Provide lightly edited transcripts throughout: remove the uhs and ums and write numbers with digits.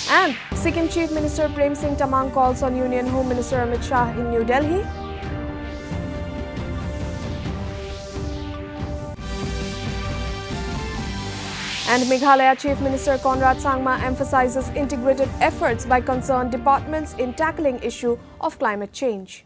And Sikkim Chief Minister Prem Singh Tamang calls on Union Home Minister Amit Shah in New Delhi. And Meghalaya Chief Minister Conrad Sangma emphasizes integrated efforts by concerned departments in tackling issue of climate change.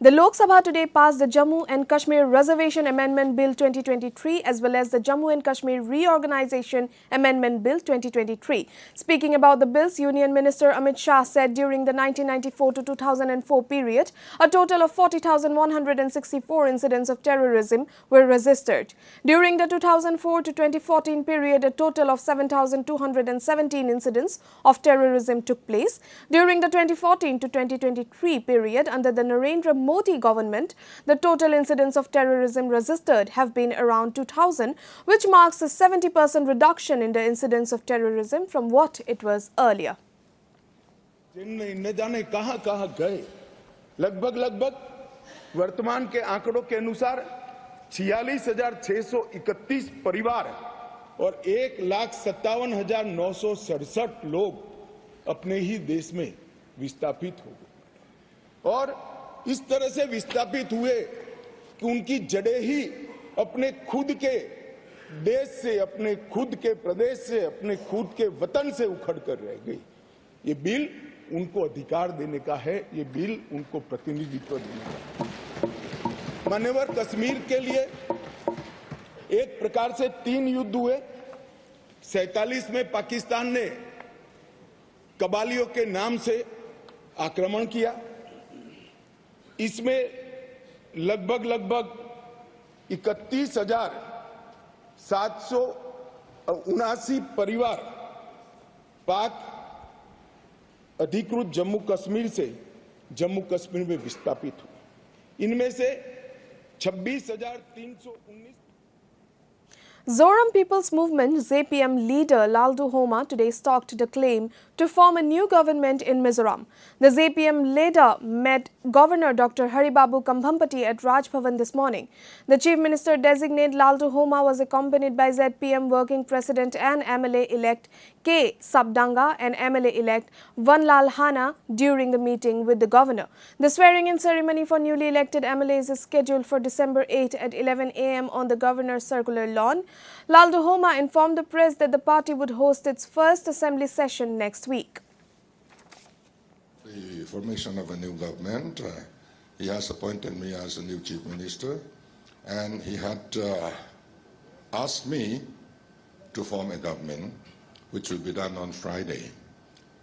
The Lok Sabha today passed the Jammu and Kashmir Reservation Amendment Bill 2023 as well as the Jammu and Kashmir Reorganization Amendment Bill 2023. Speaking about the bills, Union Minister Amit Shah said during the 1994 to 2004 period, a total of 40,164 incidents of terrorism were registered. During the 2004 to 2014 period, a total of 7,217 incidents of terrorism took place. During the 2014 to 2023 period, under the Narendra Modi government, the total incidents of terrorism registered have been around 2,000, which marks a 70% reduction in the incidents of terrorism from what it was earlier. न जाने कहां गए, लगभग वर्तमान के आंकड़ों के अनुसार 46,631 परिवार और 1,57,967 लोग अपने ही देश में विस्थापित हो गए और इस तरह से विस्थापित हुए कि उनकी जड़ें ही अपने खुद के देश से, अपने खुद के प्रदेश से, अपने खुद के वतन से उखड़ कर रह गई। ये बिल उनको अधिकार देने का है, ये बिल उनको प्रतिनिधित्व देने का है। मान्यवर, कश्मीर के लिए एक प्रकार से 3 युद्ध हुए। 47 में पाकिस्तान ने कबालियों के नाम से आक्रमण किया। इसमें लगभग 31,779 परिवार पाक अधिकृत जम्मू कश्मीर से जम्मू कश्मीर में विस्थापित हुए। इनमें से 26,319 Zoram People's Movement (ZPM) leader Laldu Homa today stalked the claim to form a new government in Mizoram. The ZPM leader met Governor Dr. Haribabu Kambhampati at Raj Bhavan this morning. The Chief Minister designate Laldu Homa was accompanied by ZPM Working President and MLA-elect K. Sabdanga and MLA-elect Vanlal Hana during the meeting with the governor. The swearing-in ceremony for newly elected MLAs is scheduled for December 8 at 11 a.m. on the governor's circular lawn. Laldu Homa informed the press that the party would host its first assembly session next week. The formation of a new government, he has appointed me as a new chief minister, and he had asked me to form a government, which will be done on Friday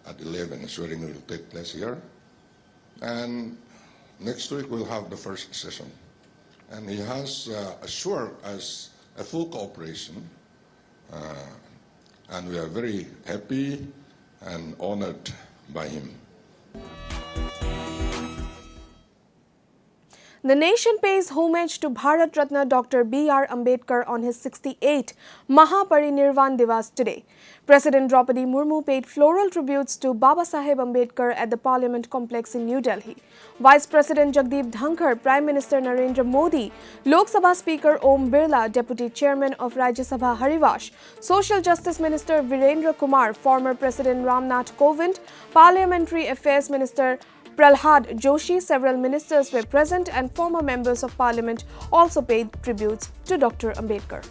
at 11. The swearing will take place here, and next week we'll have the first session. And he has assured us a full cooperation, and we are very happy and honored by him. The nation pays homage to Bharat Ratna Dr. B.R. Ambedkar on his 68th Mahaparinirvan Divas today. President Draupadi Murmu paid floral tributes to Baba Saheb Ambedkar at the Parliament complex in New Delhi. Vice President Jagdeep Dhankar, Prime Minister Narendra Modi, Lok Sabha Speaker Om Birla, Deputy Chairman of Rajya Sabha Harivash, Social Justice Minister Virendra Kumar, former President Ramnath Kovind, Parliamentary Affairs Minister Pralhad Joshi, several ministers were present and former members of parliament also paid tributes to Dr. Ambedkar.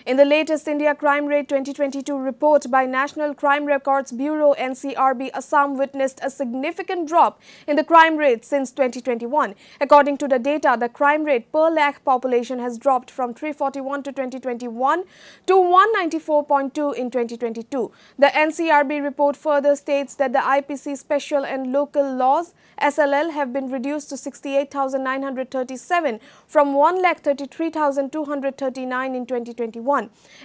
In the latest India Crime Rate 2022 report by National Crime Records Bureau (NCRB), Assam witnessed a significant drop in the crime rate since 2021. According to the data, the crime rate per lakh population has dropped from 341 to 2021 to 194.2 in 2022. The NCRB report further states that the IPC Special and Local Laws (SLL) have been reduced to 68,937 from 1,33,239 in 2021.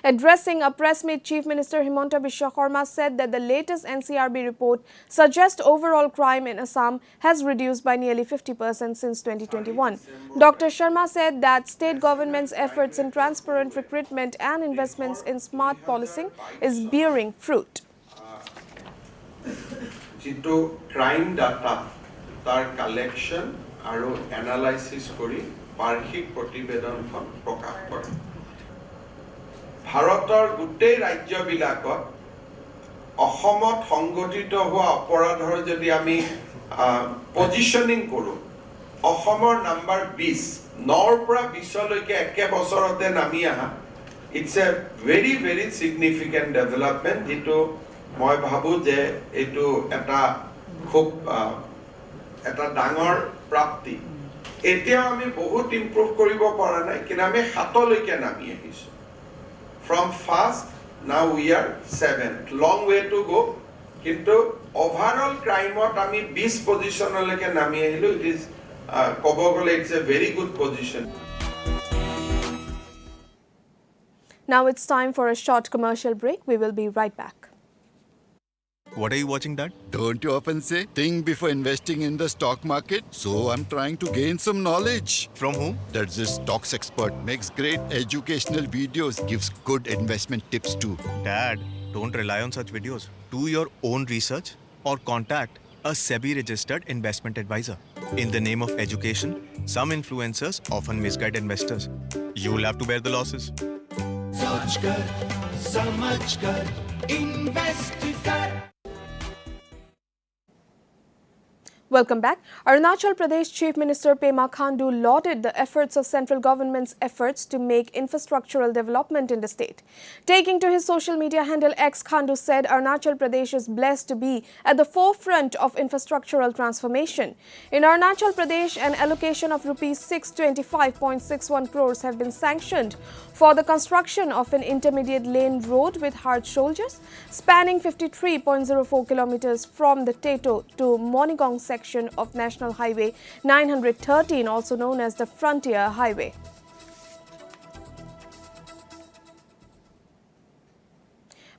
Addressing a press meet, Chief Minister Himanta Biswa Sarma said that the latest NCRB report suggests overall crime in Assam has reduced by nearly 50% since 2021. Dr. Sharma said that state government's efforts in transparent recruitment and investments in smart policing is bearing fruit. Crime data তাৰ collection আৰু analysis কৰি বাৰ্ষিক প্ৰতিবেদনখন প্ৰকাশ কৰে ভাৰতৰ গোটেই ৰাজ্যবিলাকত অসমত সংগঠিত হোৱা অপৰাধৰ যদি আমি পজিশনিং কৰোঁ অসমৰ নাম্বাৰ 20 9ৰ পৰা 20 লৈকে একে বছৰতে নামি আহা it's a very very significant development যেটো মই ভাবো যে এটো এটা খুব এটা ডাঙৰ প্ৰাপ্তি এতিয়াও আমি বহুত ইমপ্ৰুভ কৰিব পৰা নাই কিন্তু আমি 7 লৈকে নামি আহিছো from first now we are 7th long way to go কিন্তু overall crime ot ami 20 position leke nami ahilu it is kobogole it's a very good position. Now it's time for a short commercial break. We will be right back. What are you watching, Dad? Don't you often say, think before investing in the stock market? So I'm trying to gain some knowledge. From whom? That's this stocks expert. Makes great educational videos. Gives good investment tips too. Dad, don't rely on such videos. Do your own research or contact a SEBI-registered investment advisor. In the name of education, some influencers often misguide investors. You'll have to bear the losses. सोच कर, समझ कर, invest कर। Welcome back. Arunachal Pradesh Chief Minister Pema Khandu lauded the efforts of central government's efforts to make infrastructural development in the state. Taking to his social media handle X, Khandu said Arunachal Pradesh is blessed to be at the forefront of infrastructural transformation. In Arunachal Pradesh, an allocation of rupees 625.61 crores have been sanctioned for the construction of an intermediate lane road with hard shoulders spanning 53.04 kilometers from the Teto to Monigong section of National Highway 913, also known as the Frontier Highway.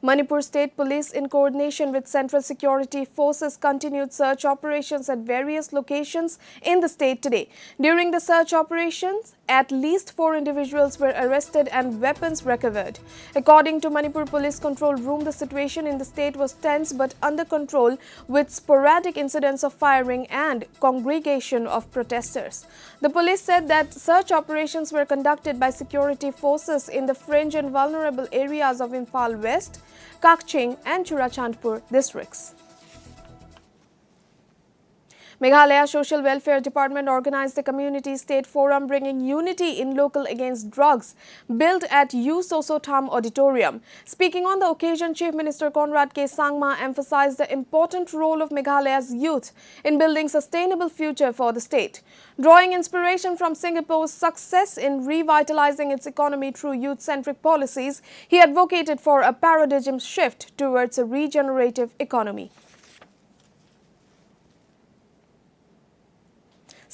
Manipur State Police, in coordination with Central Security Forces, continued search operations at various locations in the state today. During the search operations, at least 4 individuals were arrested and weapons recovered. According to Manipur Police Control Room, the situation in the state was tense but under control, with sporadic incidents of firing and congregation of protesters. The police said that search operations were conducted by security forces in the fringe and vulnerable areas of Imphal West, Kakching and Churachandpur districts. Meghalaya Social Welfare Department organized a community state forum bringing unity in local against drugs, built at U Sosotham Auditorium. Speaking on the occasion, Chief Minister Conrad K. Sangma emphasized the important role of Meghalaya's youth in building sustainable future for the state. Drawing inspiration from Singapore's success in revitalizing its economy through youth-centric policies, he advocated for a paradigm shift towards a regenerative economy.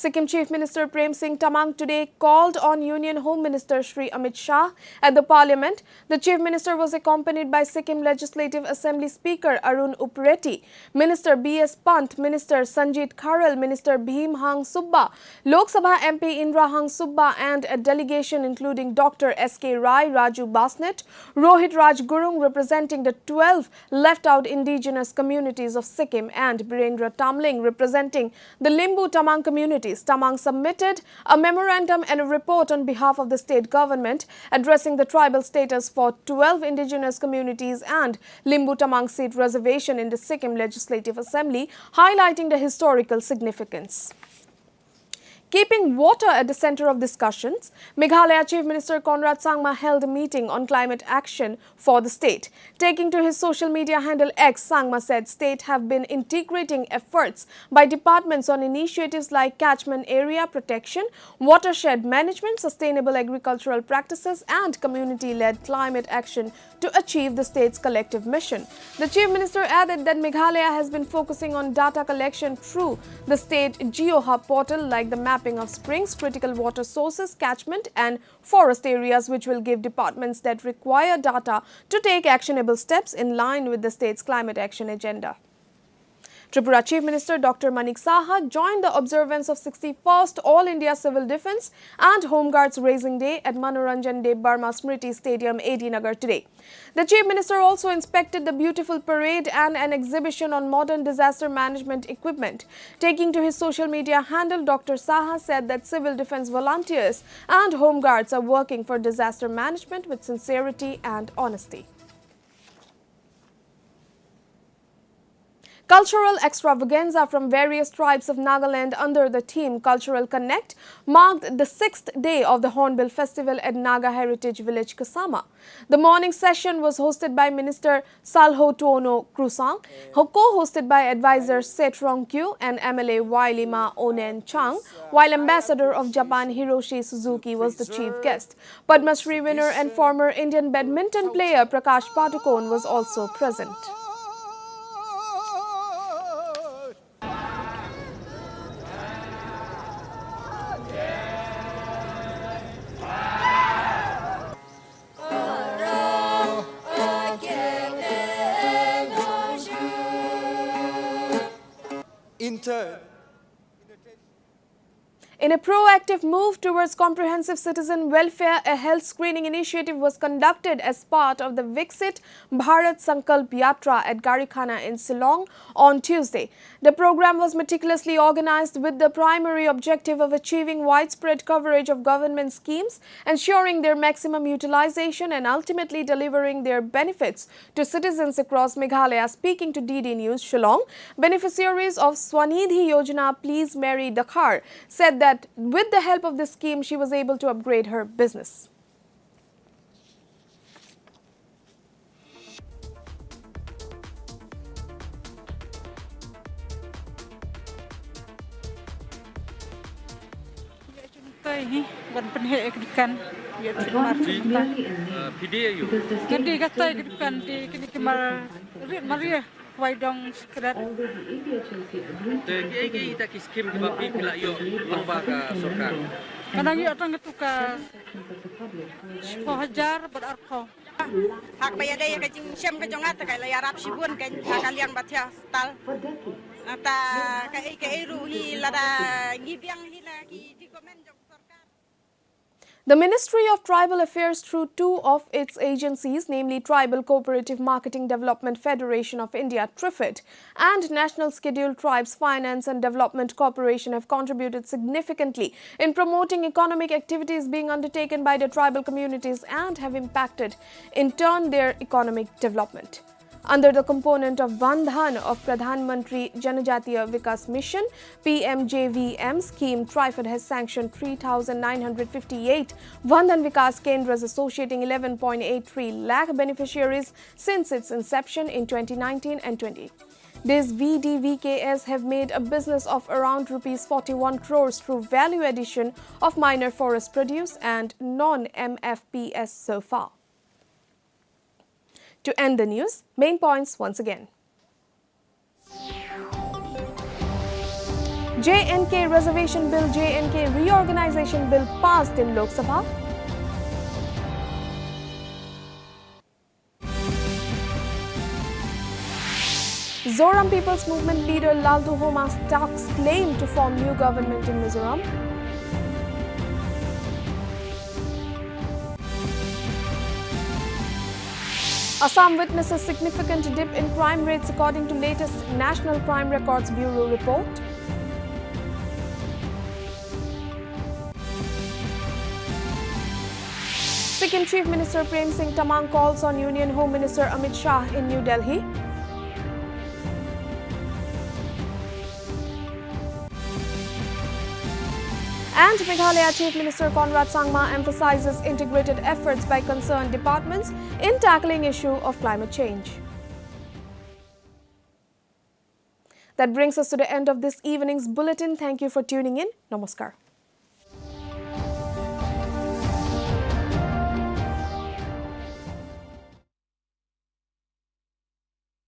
Sikkim Chief Minister Prem Singh Tamang today called on Union Home Minister Shri Amit Shah at the Parliament. The Chief Minister was accompanied by Sikkim Legislative Assembly Speaker Arun Upreti, Minister B.S. Pant, Minister Sanjit Kharal, Minister Bhim Hang Subba, Lok Sabha MP Indra Hang Subba and a delegation including Dr. S.K. Rai, Raju Basnet, Rohit Raj Gurung representing the 12 left-out indigenous communities of Sikkim and Birendra Tamling representing the Limbu Tamang community. Tamang submitted a memorandum and a report on behalf of the state government addressing the tribal status for 12 indigenous communities and Limbu Tamang seat reservation in the Sikkim Legislative Assembly, highlighting the historical significance. Keeping water at the center of discussions, Meghalaya Chief Minister Conrad Sangma held a meeting on climate action for the state. Taking to his social media handle X, Sangma said state have been integrating efforts by departments on initiatives like catchment area protection, watershed management, sustainable agricultural practices and community-led climate action to achieve the state's collective mission. The Chief Minister added that Meghalaya has been focusing on data collection through the state GeoHub portal like the mapping of springs, critical water sources, catchment and forest areas, which will give departments that require data to take actionable steps in line with the state's climate action agenda. Tripura Chief Minister Dr. Manik Saha joined the observance of 61st All India Civil Defence and Home Guards Raising Day at Manoranjan Dev Barma Smriti Stadium, AD Nagar today. The Chief Minister also inspected the beautiful parade and an exhibition on modern disaster management equipment. Taking to his social media handle, Dr. Saha said that civil defence volunteers and home guards are working for disaster management with sincerity and honesty. Cultural extravaganza from various tribes of Nagaland under the theme Cultural Connect marked the 6th day of the Hornbill Festival at Naga Heritage Village, Kasama. The morning session was hosted by Minister Salho Tuono Krusang, co-hosted by advisor Setrong Kyu and MLA Wailima Onen Chang, while Ambassador of Japan Hiroshi Suzuki was the chief guest. Padma Shri winner and former Indian badminton player Prakash Padukone was also present. In a proactive move towards comprehensive citizen welfare, a health screening initiative was conducted as part of the Viksit Bharat Sankalp Yatra at Garikhana in Shillong on Tuesday. The program was meticulously organized with the primary objective of achieving widespread coverage of government schemes, ensuring their maximum utilization and ultimately delivering their benefits to citizens across Meghalaya. Speaking to DD News Shillong, beneficiaries of Swanidhi Yojana Please Mary Dakhar said that with the help of this scheme, she was able to upgrade her business. Waidong sekedar. Tegi kita kiskim di bapi pila yo lembaga sorkar. Kadang yo orang itu ka 10,000 berarko. Hak bayar dia kecing siam kejongat kai layar rap sibun kan kalian baca tal. Ata kai ruhi lada ngibiang hila ki di komen jok sorkar. The Ministry of Tribal Affairs, through two of its agencies, namely Tribal Cooperative Marketing Development Federation of India (TRIFID) and National Scheduled Tribes Finance and Development Corporation, have contributed significantly in promoting economic activities being undertaken by the tribal communities and have impacted, in turn, their economic development. Under the component of Vandhan of Pradhan Mantri Janajatiya Vikas Mission (PMJVM) scheme, TRIFID has sanctioned 3,958 Vandhan Vikas Kendras associating 11.83 lakh beneficiaries since its inception in 2019 and 20. These VDVKS have made a business of around rupees 41 crores through value addition of minor forest produce and non-MFPS so far. To end the news, main points once again. J&K Reservation Bill, J&K Reorganization Bill passed in Lok Sabha. Zoram People's Movement leader Laldu Homa stakes claim to form new government in Mizoram. Assam witnesses significant dip in crime rates according to latest National Crime Records Bureau report. Sikkim Chief Minister Prem Singh Tamang calls on Union Home Minister Amit Shah in New Delhi. And Meghalaya Chief Minister Conrad Sangma emphasizes integrated efforts by concerned departments in tackling issue of climate change. That brings us to the end of this evening's bulletin. Thank you for tuning in. Namaskar.